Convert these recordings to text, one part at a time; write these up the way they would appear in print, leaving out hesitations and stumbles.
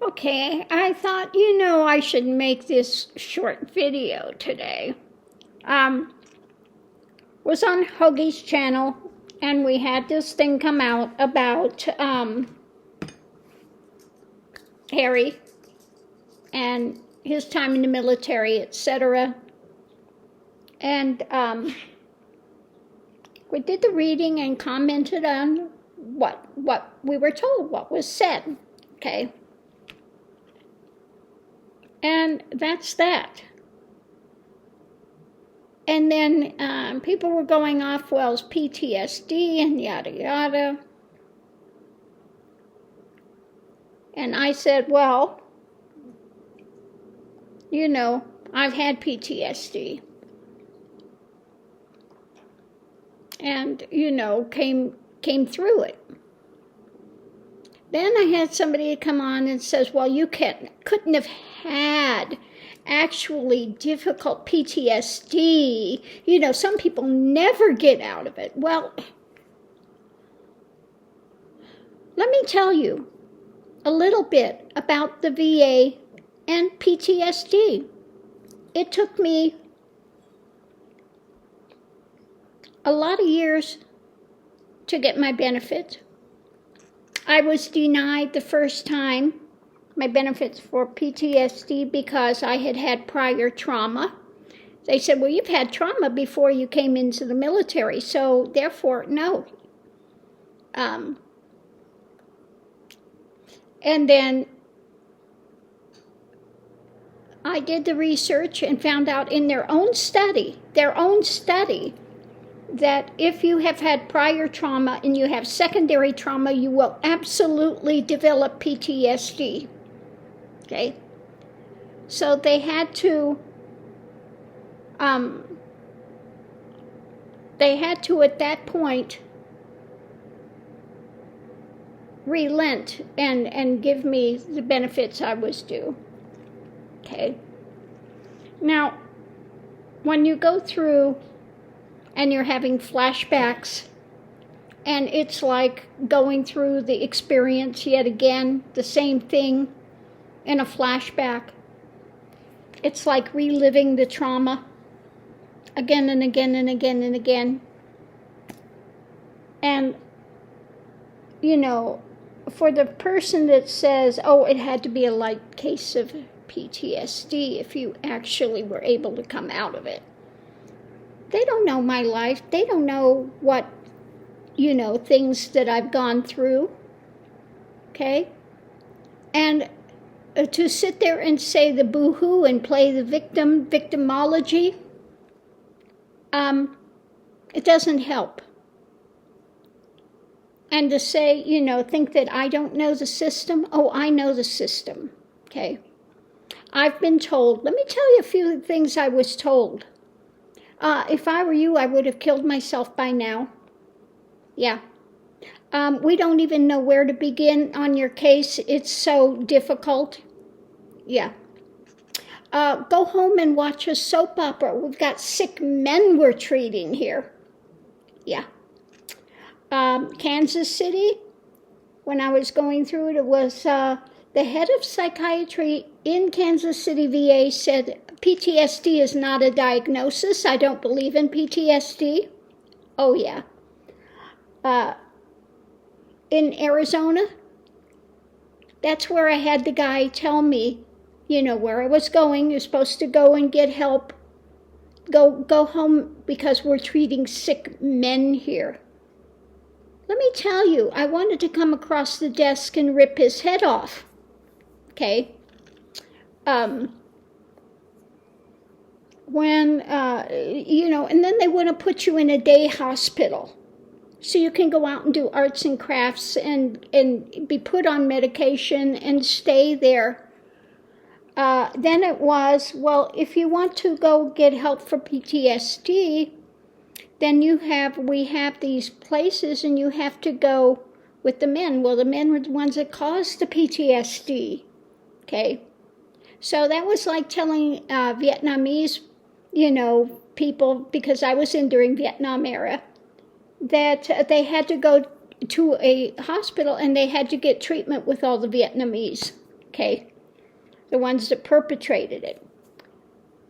Okay, I thought, I should make this short video today. Was on Hoagie's channel, and we had this thing come out about Harry and his time in the military, etc. And we did the reading and commented on what we were told, what was said, okay? And that's that. And then people were going off, well, it's PTSD and yada yada. And I said, well, I've had PTSD. And, came through it. Then I had somebody come on and says, well, you couldn't have had actually difficult PTSD. Some people never get out of it. Well, let me tell you a little bit about the VA and PTSD. It took me a lot of years to get my benefits. I was denied the first time my benefits for PTSD because I had had prior trauma. They said, well, you've had trauma before you came into the military, so therefore, no. And then I did the research and found out in their own study, that if you have had prior trauma and you have secondary trauma, you will absolutely develop PTSD. Okay? So they had to at that point relent and give me the benefits I was due. Okay? Now, when you go through and you're having flashbacks, and it's like going through the experience yet again, the same thing in a flashback. It's like reliving the trauma again and again and again and again. And, for the person that says, oh, it had to be a light case of PTSD if you actually were able to come out of it. They don't know my life. They don't know what, things that I've gone through. Okay? And to sit there and say the boo-hoo and play the victimology, it doesn't help. And to say, think that I don't know the system. Oh, I know the system. Okay? I've been told. Let me tell you a few things I was told. If I were you, I would have killed myself by now. Yeah. We don't even know where to begin on your case. It's so difficult. Yeah. Go home and watch a soap opera. We've got sick men we're treating here. Yeah. Kansas City, when I was going through it, it was the head of psychiatry in Kansas City VA said, PTSD is not a diagnosis. I don't believe in PTSD. Oh, yeah. In Arizona, that's where I had the guy tell me, where I was going. You're supposed to go and get help. Go home because we're treating sick men here. Let me tell you, I wanted to come across the desk and rip his head off. Okay? When, and then they want to put you in a day hospital so you can go out and do arts and crafts and be put on medication and stay there. Then it was, well, if you want to go get help for PTSD, then we have these places and you have to go with the men. Well, the men were the ones that caused the PTSD. Okay? So that was like telling Vietnamese, people, because I was in during Vietnam era, that they had to go to a hospital and they had to get treatment with all the Vietnamese. okay? The ones that perpetrated it.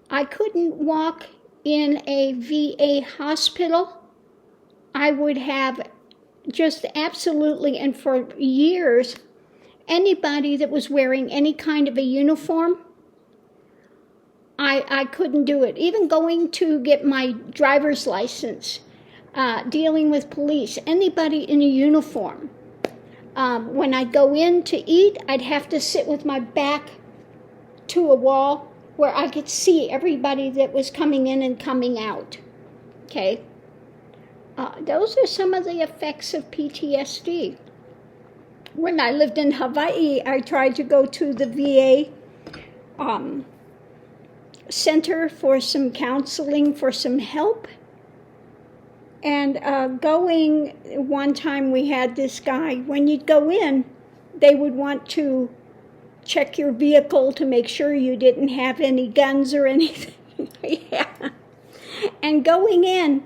I couldn't walk in a VA hospital. I would have just absolutely, and for years, anybody that was wearing any kind of a uniform, I couldn't do it. Even going to get my driver's license, dealing with police, anybody in a uniform. When I'd go in to eat, I'd have to sit with my back to a wall where I could see everybody that was coming in and coming out, okay? Those are some of the effects of PTSD. When I lived in Hawaii, I tried to go to the VA center for some counseling, for some help. And going, one time we had this guy, when you'd go in, they would want to check your vehicle to make sure you didn't have any guns or anything. Yeah. And going in,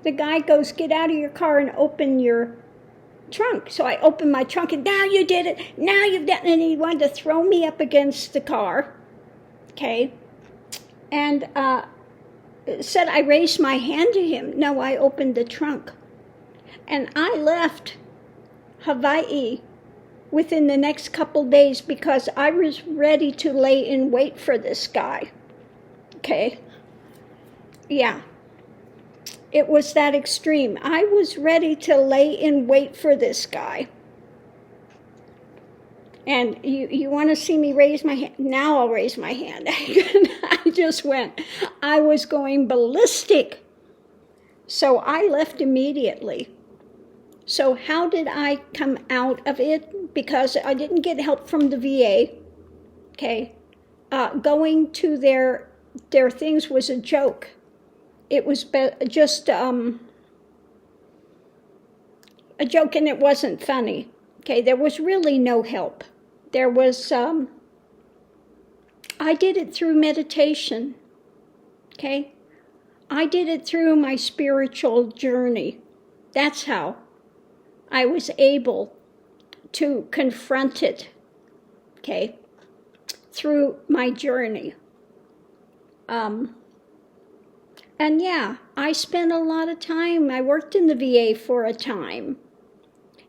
the guy goes, get out of your car and open your trunk. So I opened my trunk, and now you did it. Now you've done it. And he wanted to throw me up against the car. Okay. And said I raised my hand to him. No, I opened the trunk. And I left Hawaii within the next couple days because I was ready to lay in wait for this guy. Okay? Yeah. It was that extreme. I was ready to lay in wait for this guy. And you want to see me raise my hand? Now I'll raise my hand. I just went. I was going ballistic. So I left immediately. So how did I come out of it? Because I didn't get help from the VA. Okay. Going to their things was a joke. It was just a joke, and it wasn't funny. Okay, there was really no help. There was, I did it through meditation. Okay, I did it through my spiritual journey. That's how I was able to confront it. Okay, through my journey. And yeah, I spent a lot of time. I worked in the VA for a time.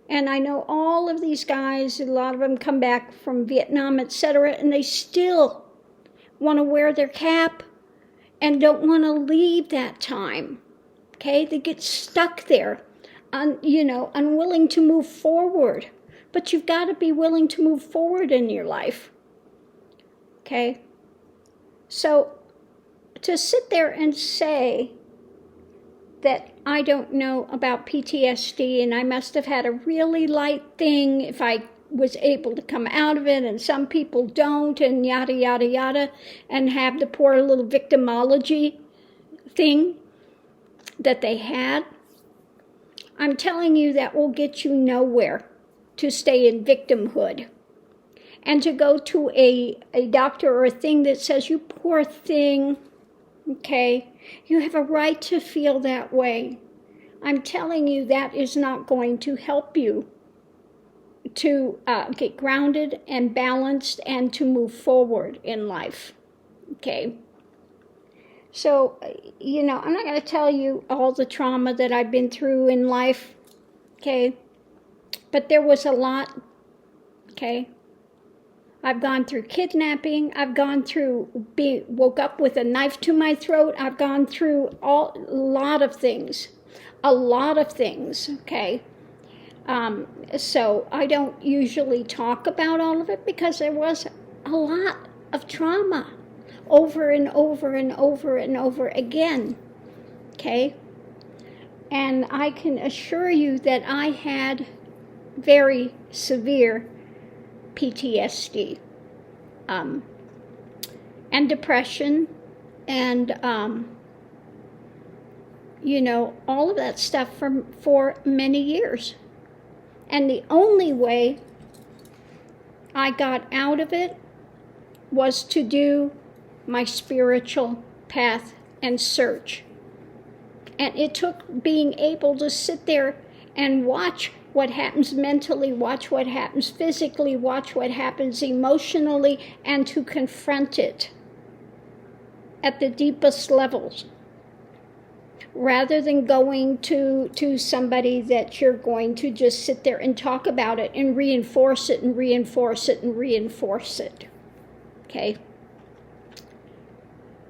And I know all of these guys, a lot of them come back from Vietnam, etc., and they still want to wear their cap and don't want to leave that time. Okay? They get stuck there, unwilling to move forward. But you've got to be willing to move forward in your life. Okay? So to sit there and say that I don't know about PTSD and I must have had a really light thing if I was able to come out of it, and some people don't, and yada, yada, yada, and have the poor little victimology thing that they had, I'm telling you that will get you nowhere to stay in victimhood. And to go to a doctor or a thing that says, you poor thing, okay, you have a right to feel that way. I'm telling you that is not going to help you to get grounded and balanced and to move forward in life, okay? So, I'm not going to tell you all the trauma that I've been through in life, okay? But there was a lot, okay? I've gone through kidnapping. I've gone through woke up with a knife to my throat. I've gone through a lot of things, okay? So I don't usually talk about all of it because there was a lot of trauma over and over and over and over again, okay? And I can assure you that I had very severe PTSD, and depression, and all of that stuff for many years. And the only way I got out of it was to do my spiritual path and search. And it took being able to sit there and watch what happens mentally, watch what happens physically, watch what happens emotionally, and to confront it at the deepest levels, rather than going to somebody that you're going to just sit there and talk about it and reinforce it and reinforce it and reinforce it. Okay?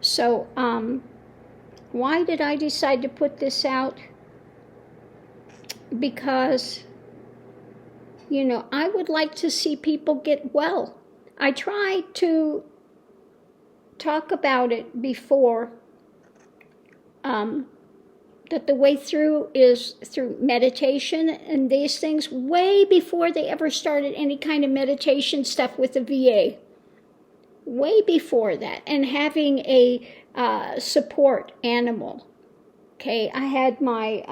So, why did I decide to put this out? Because, I would like to see people get well. I tried to talk about it before, that the way through is through meditation and these things, way before they ever started any kind of meditation stuff with the VA. Way before that, and having a support animal. Okay, I had my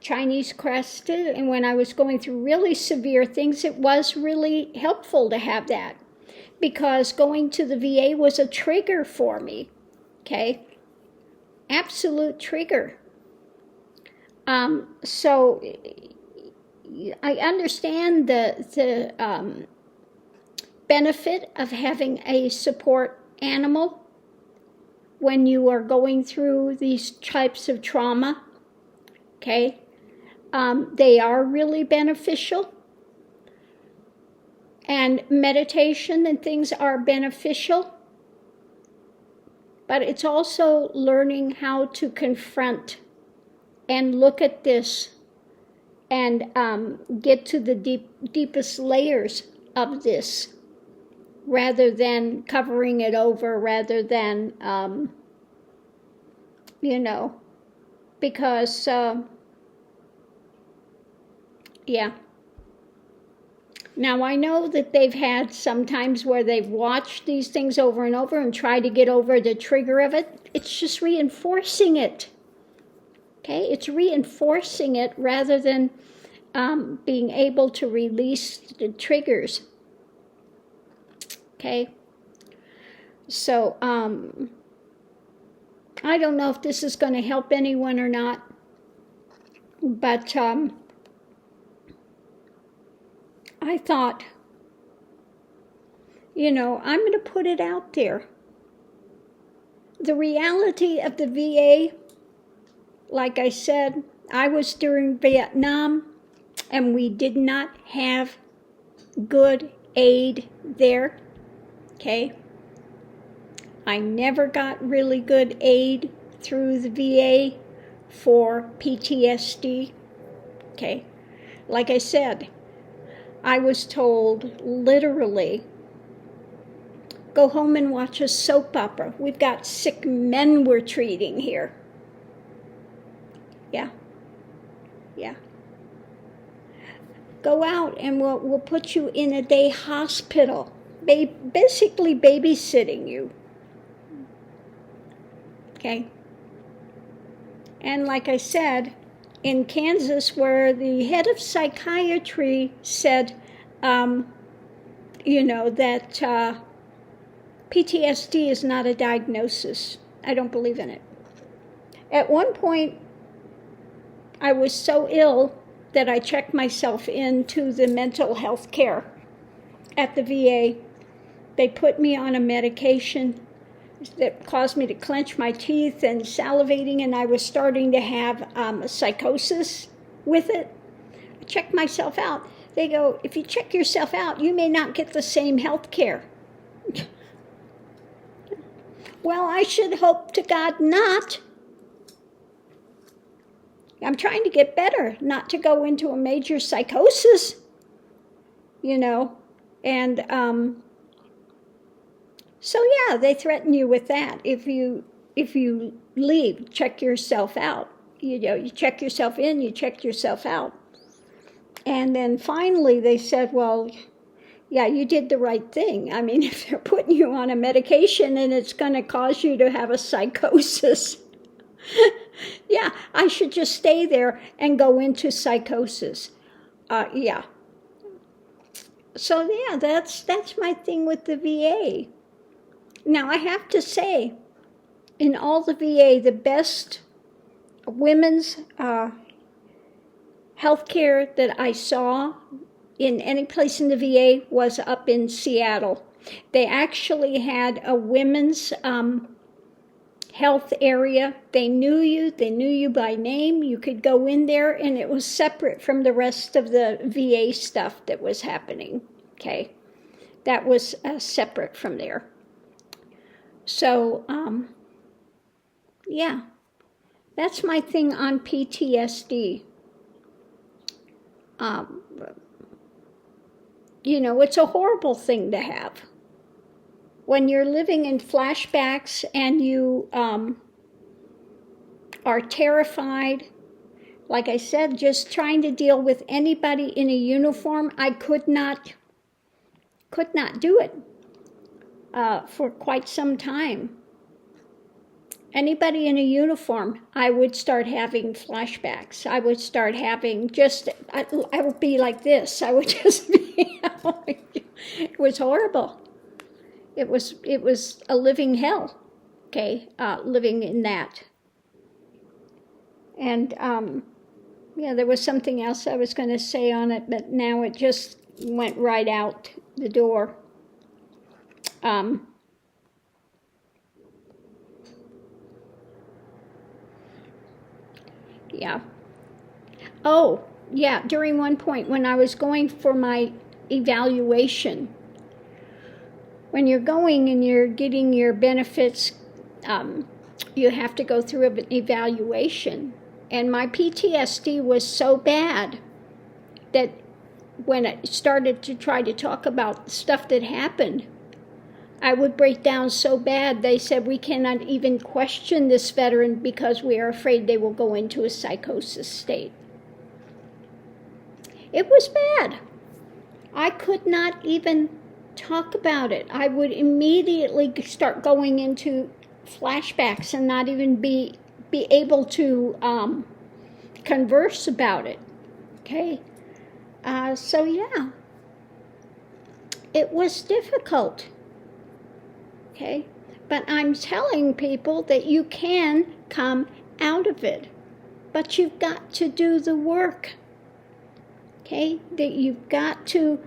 Chinese crested, and when I was going through really severe things, it was really helpful to have that, because going to the VA was a trigger for me. Okay, absolute trigger. So I understand the benefit of having a support animal when you are going through these types of trauma. Okay, they are really beneficial, and meditation and things are beneficial, but it's also learning how to confront and look at this and get to the deepest layers of this, rather than covering it over, rather than, because, yeah. Now, I know that they've had some times where they've watched these things over and over and tried to get over the trigger of it. It's just reinforcing it. Okay? It's reinforcing it rather than being able to release the triggers. Okay? So, I don't know if this is going to help anyone or not, but I thought, I'm going to put it out there. The reality of the VA, like I said, I was during Vietnam, and we did not have good aid there. Okay? I never got really good aid through the VA for PTSD. Okay? Like I said, I was told literally, go home and watch a soap opera. We've got sick men we're treating here. Yeah. Yeah. Go out and we'll put you in a day hospital. Basically babysitting you. Okay? And like I said, in Kansas, where the head of psychiatry said, that PTSD is not a diagnosis. I don't believe in it. At one point, I was so ill that I checked myself into the mental health care at the VA. They put me on a medication that caused me to clench my teeth and salivating, and I was starting to have a psychosis with it. I checked myself out. They go, if you check yourself out, you may not get the same health care. Well, I should hope to God not. I'm trying to get better, not to go into a major psychosis, and so yeah, they threaten you with that. If you leave, check yourself out. You check yourself in, you check yourself out. And then finally they said, well, yeah, you did the right thing. I mean, if they're putting you on a medication and it's going to cause you to have a psychosis, yeah, I should just stay there and go into psychosis. Yeah. So yeah, that's my thing with the VA. Now, I have to say, in all the VA, the best women's healthcare that I saw in any place in the VA was up in Seattle. They actually had a women's health area. They knew you by name. You could go in there, and it was separate from the rest of the VA stuff that was happening. Okay, that was separate from there. So, yeah, that's my thing on PTSD. It's a horrible thing to have. When you're living in flashbacks and you are terrified, like I said, just trying to deal with anybody in a uniform, I could not do it for quite some time. Anybody in a uniform, I would start having flashbacks. I would start having I would be like this. I would just be, it was horrible. It was a living hell, okay, living in that. And, there was something else I was going to say on it, but now it just went right out the door. Yeah. Oh, yeah, during one point when I was going for my evaluation, when you're going and you're getting your benefits, you have to go through an evaluation. And my PTSD was so bad that when I started to try to talk about stuff that happened, I would break down so bad. They said, we cannot even question this veteran because we are afraid they will go into a psychosis state. It was bad. I could not even talk about it. I would immediately start going into flashbacks and not even be able to converse about it. Okay? So yeah, it was difficult. Okay? But I'm telling people that you can come out of it. But you've got to do the work. Okay? That you've got to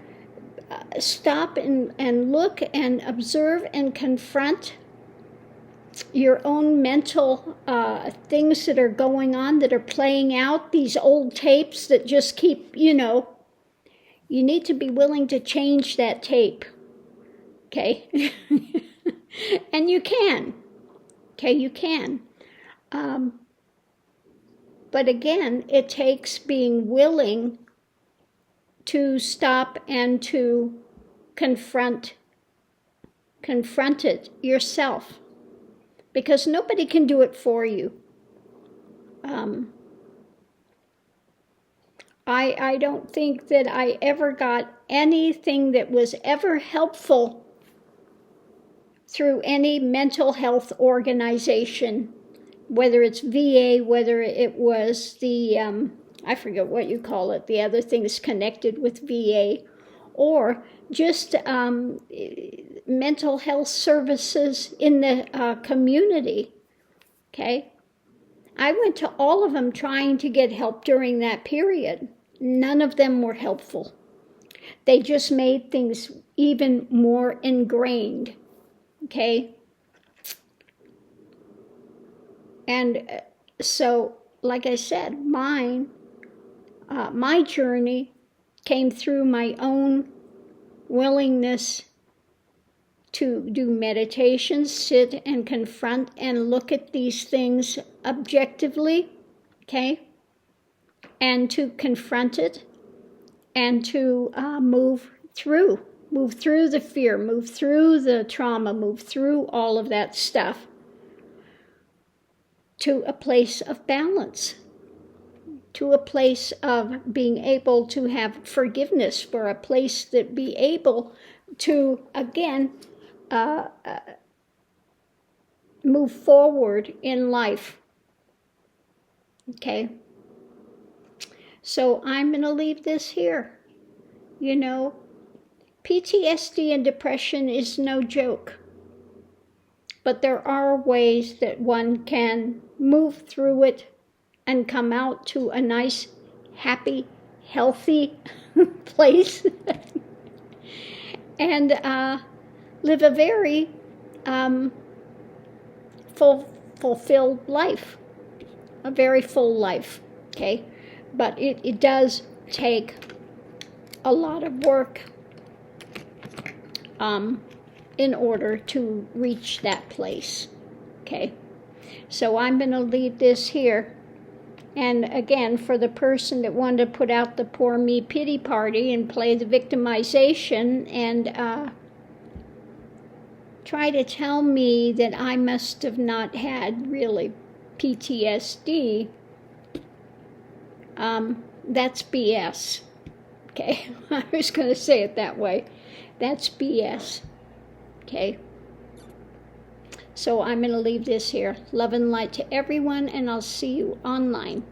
stop and look and observe and confront your own mental things that are going on, that are playing out, these old tapes that just keep, you need to be willing to change that tape. Okay? And you can. Okay, you can. But again, it takes being willing to stop and to confront it yourself, because nobody can do it for you. I don't think that I ever got anything that was ever helpful through any mental health organization, whether it's VA, whether it was the I forget what you call it, the other things connected with VA, or just mental health services in the community. Okay? I went to all of them trying to get help during that period. None of them were helpful. They just made things even more ingrained. Okay? And so, like I said, my journey came through my own willingness to do meditation, sit and confront and look at these things objectively, okay? And to confront it and to move through the fear, move through the trauma, move through all of that stuff to a place of balance, to a place of being able to have forgiveness, for a place that be able to, again, move forward in life. Okay? So I'm going to leave this here. PTSD and depression is no joke. But there are ways that one can move through it and come out to a nice, happy, healthy place and live a very fulfilled life, a very full life, okay? But it does take a lot of work in order to reach that place, okay? So I'm going to leave this here. And again, for the person that wanted to put out the poor me pity party and play the victimization and try to tell me that I must have not had really PTSD, that's BS. Okay, I was going to say it that way. That's BS. Okay. So I'm going to leave this here. Love and light to everyone, and I'll see you online.